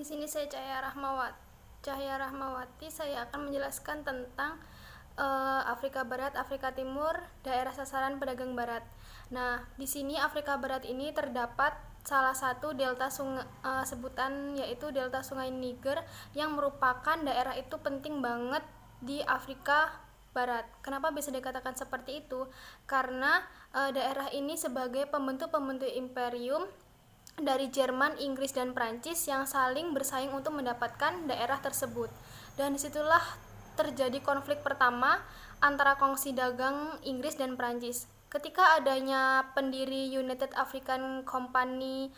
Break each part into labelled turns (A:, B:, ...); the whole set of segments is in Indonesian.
A: Di sini saya Cahaya Rahmawati. Saya akan menjelaskan tentang Afrika Barat, Afrika Timur, daerah sasaran pedagang barat. Nah, di sini Afrika Barat ini terdapat salah satu delta sungai sebutan yaitu delta Sungai Niger yang merupakan daerah itu penting banget di Afrika Barat. Kenapa bisa dikatakan seperti itu? Karena daerah ini sebagai pembentuk imperium dari Jerman, Inggris, dan Prancis yang saling bersaing untuk mendapatkan daerah tersebut. Dan disitulah terjadi konflik pertama antara kongsi dagang Inggris dan Prancis. Ketika adanya pendiri United African Company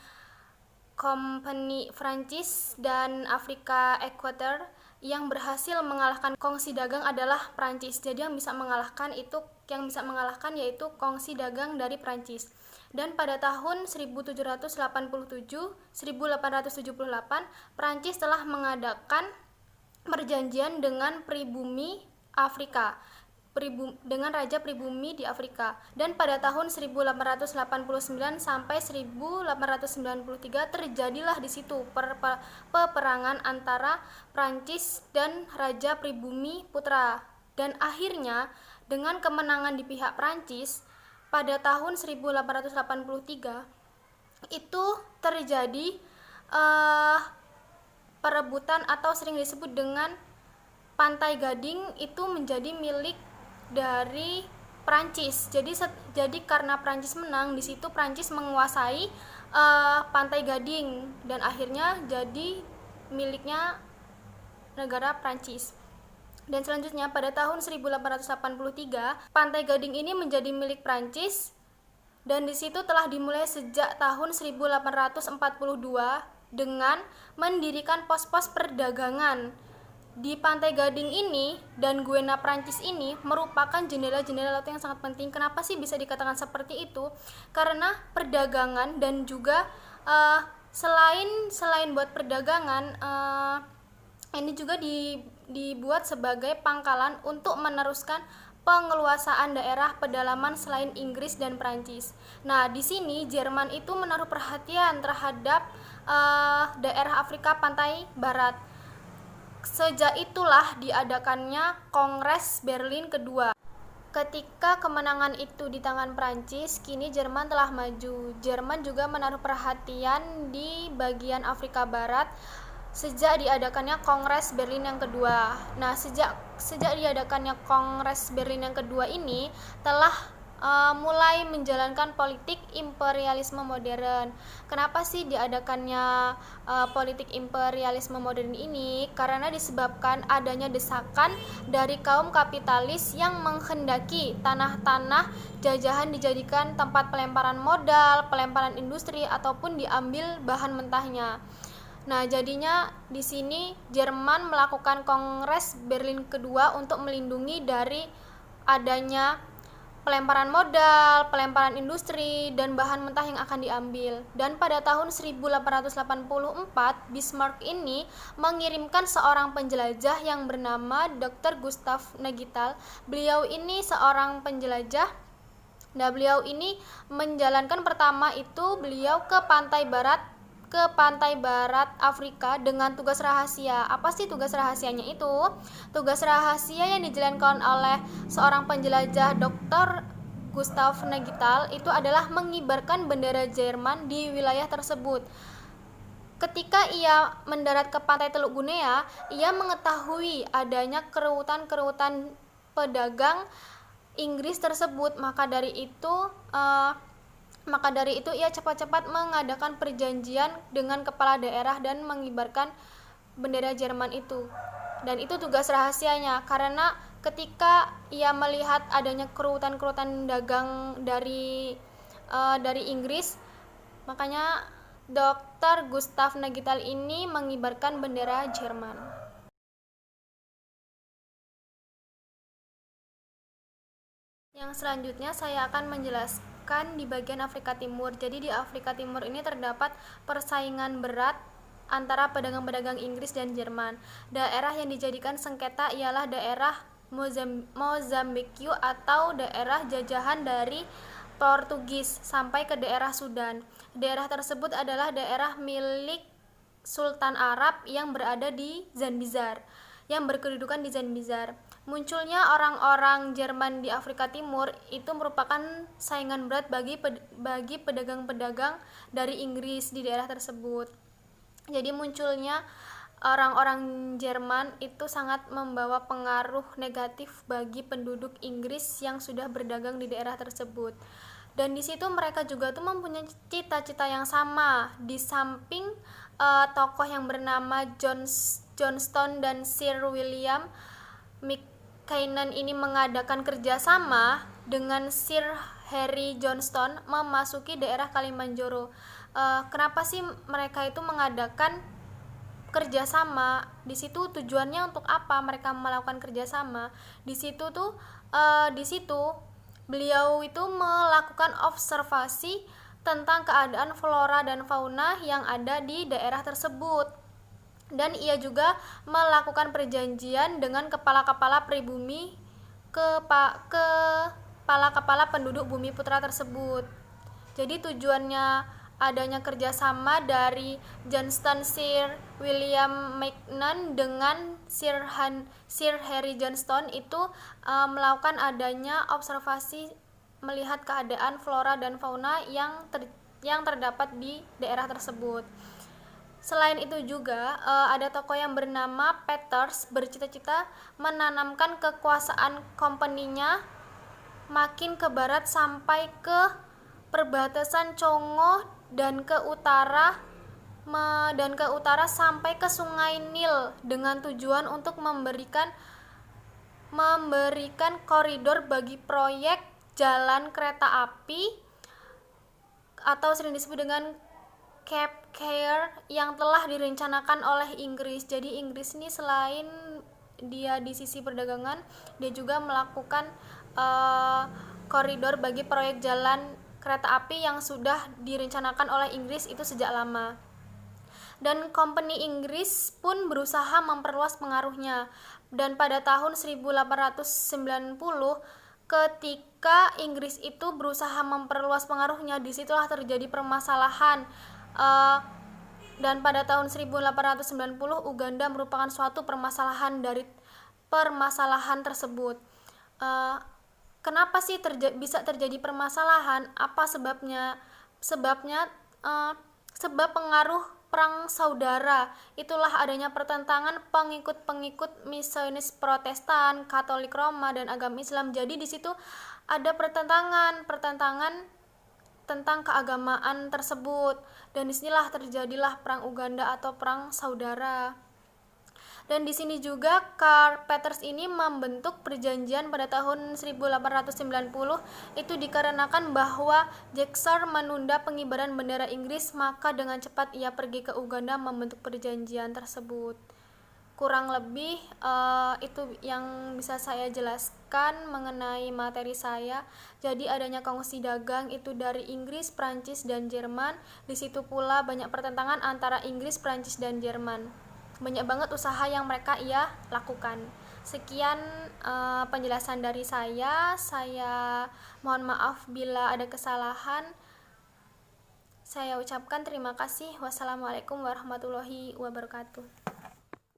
A: Prancis dan Afrika Equator yang berhasil mengalahkan kongsi dagang adalah Prancis. Jadi yang bisa mengalahkan yaitu kongsi dagang dari Prancis. Dan pada tahun 1787-1878 Prancis telah mengadakan perjanjian dengan Raja Pribumi di Afrika. Dan pada tahun 1889 sampai 1893 terjadilah di situ peperangan antara Prancis dan Raja Pribumi Putra. Dan akhirnya dengan kemenangan di pihak Prancis pada tahun 1883 itu terjadi perebutan atau sering disebut dengan Pantai Gading itu menjadi milik dari Prancis. Jadi karena Prancis menang di situ, Prancis menguasai Pantai Gading dan akhirnya jadi miliknya negara Prancis. Dan selanjutnya pada tahun 1883 Pantai Gading ini menjadi milik Prancis dan di situ telah dimulai sejak tahun 1842 dengan mendirikan pos-pos perdagangan. Di Pantai Gading ini dan Guiana Prancis ini merupakan jendela-jendela laut yang sangat penting. Kenapa sih bisa dikatakan seperti itu? Karena perdagangan dan juga selain buat perdagangan, ini juga dibuat sebagai pangkalan untuk meneruskan pengeluasaan daerah pedalaman selain Inggris dan Prancis. Nah, di sini Jerman itu menaruh perhatian terhadap daerah Afrika Pantai Barat. Sejak itulah diadakannya Kongres Berlin kedua. Ketika kemenangan itu di tangan Prancis, kini Jerman telah maju. Jerman juga menaruh perhatian di bagian Afrika Barat sejak diadakannya Kongres Berlin yang kedua. Nah, sejak diadakannya Kongres Berlin yang kedua ini telah mulai menjalankan politik imperialisme modern. Kenapa sih diadakannya politik imperialisme modern ini? Karena disebabkan adanya desakan dari kaum kapitalis yang menghendaki tanah-tanah jajahan dijadikan tempat pelemparan modal, pelemparan industri, ataupun diambil bahan mentahnya. Nah, jadinya di sini Jerman melakukan Kongres Berlin kedua untuk melindungi dari adanya pelemparan modal, pelemparan industri, dan bahan mentah yang akan diambil. Dan pada tahun 1884, Bismarck ini mengirimkan seorang penjelajah yang bernama Dr. Gustav Nagital. Beliau ini seorang penjelajah. Nah, beliau ini menjalankan pertama itu beliau ke pantai barat Afrika dengan tugas rahasia. Apa sih tugas rahasianya itu? Tugas rahasia yang dijalankan oleh seorang penjelajah Dr. Gustav Nagital itu adalah mengibarkan bendera Jerman di wilayah tersebut. Ketika ia mendarat ke pantai Teluk Gunea, ia mengetahui adanya kereutan pedagang Inggris tersebut. Maka dari itu ia cepat-cepat mengadakan perjanjian dengan kepala daerah dan mengibarkan bendera Jerman itu. Dan itu tugas rahasianya, karena ketika ia melihat adanya kereutan dagang dari Inggris, makanya Dr. Gustav Nagital ini mengibarkan bendera Jerman. Yang selanjutnya saya akan menjelaskan di bagian Afrika Timur. Jadi di Afrika Timur ini terdapat persaingan berat antara pedagang-pedagang Inggris dan Jerman. Daerah yang dijadikan sengketa ialah daerah Mozambikue atau daerah jajahan dari Portugis sampai ke daerah Sudan. Daerah tersebut adalah daerah milik Sultan Arab yang berada di Zanzibar, yang berkedudukan di Zanzibar. Munculnya orang-orang Jerman di Afrika Timur itu merupakan saingan berat bagi pedagang-pedagang dari Inggris di daerah tersebut. Jadi munculnya orang-orang Jerman itu sangat membawa pengaruh negatif bagi penduduk Inggris yang sudah berdagang di daerah tersebut. Dan di situ mereka juga tuh mempunyai cita-cita yang sama. Di samping tokoh yang bernama Johnston dan Sir William McKinnon ini mengadakan kerjasama dengan Sir Harry Johnston memasuki daerah Kalimanjaro. Kenapa sih mereka itu mengadakan kerjasama? Di situ tujuannya untuk apa mereka melakukan kerjasama? Di situ beliau itu melakukan observasi tentang keadaan flora dan fauna yang ada di daerah tersebut. Dan ia juga melakukan perjanjian dengan kepala-kepala pribumi, kepala-kepala penduduk Bumi Putra tersebut. Jadi tujuannya adanya kerjasama dari Johnston Sir William McKinnon dengan Sir Harry Johnston itu melakukan adanya observasi melihat keadaan flora dan fauna yang terdapat di daerah tersebut. Selain itu juga ada tokoh yang bernama Peters bercita-cita menanamkan kekuasaan company-nya makin ke barat sampai ke perbatasan Congo dan ke utara sampai ke Sungai Nil dengan tujuan untuk memberikan koridor bagi proyek jalan kereta api atau sering disebut dengan Cape Care yang telah direncanakan oleh Inggris. Jadi Inggris ini selain dia di sisi perdagangan, dia juga melakukan koridor bagi proyek jalan kereta api yang sudah direncanakan oleh Inggris itu sejak lama. Dan company Inggris pun berusaha memperluas pengaruhnya. Dan pada tahun 1890 ketika Inggris itu berusaha memperluas pengaruhnya, disitulah terjadi permasalahan. Dan pada tahun 1890 Uganda merupakan suatu permasalahan dari permasalahan tersebut. Kenapa sih bisa terjadi permasalahan? Apa sebabnya? Sebab pengaruh perang saudara. Itulah adanya pertentangan pengikut-pengikut misionis Protestan, Katolik Roma dan agama Islam. Jadi di situ ada pertentangan tentang keagamaan tersebut. Dan disinilah terjadilah perang Uganda atau perang saudara. Dan di sini juga Karl Peters ini membentuk perjanjian pada tahun 1890 itu dikarenakan bahwa Jackson menunda pengibaran bendera Inggris, maka dengan cepat ia pergi ke Uganda membentuk perjanjian tersebut. Kurang lebih itu yang bisa saya jelaskan mengenai materi saya. Jadi adanya kongsi dagang itu dari Inggris, Prancis dan Jerman. Di situ pula banyak pertentangan antara Inggris, Prancis dan Jerman. Banyak banget usaha yang mereka lakukan. Sekian penjelasan dari saya mohon maaf bila ada kesalahan. Saya ucapkan terima kasih. Wassalamualaikum warahmatullahi wabarakatuh.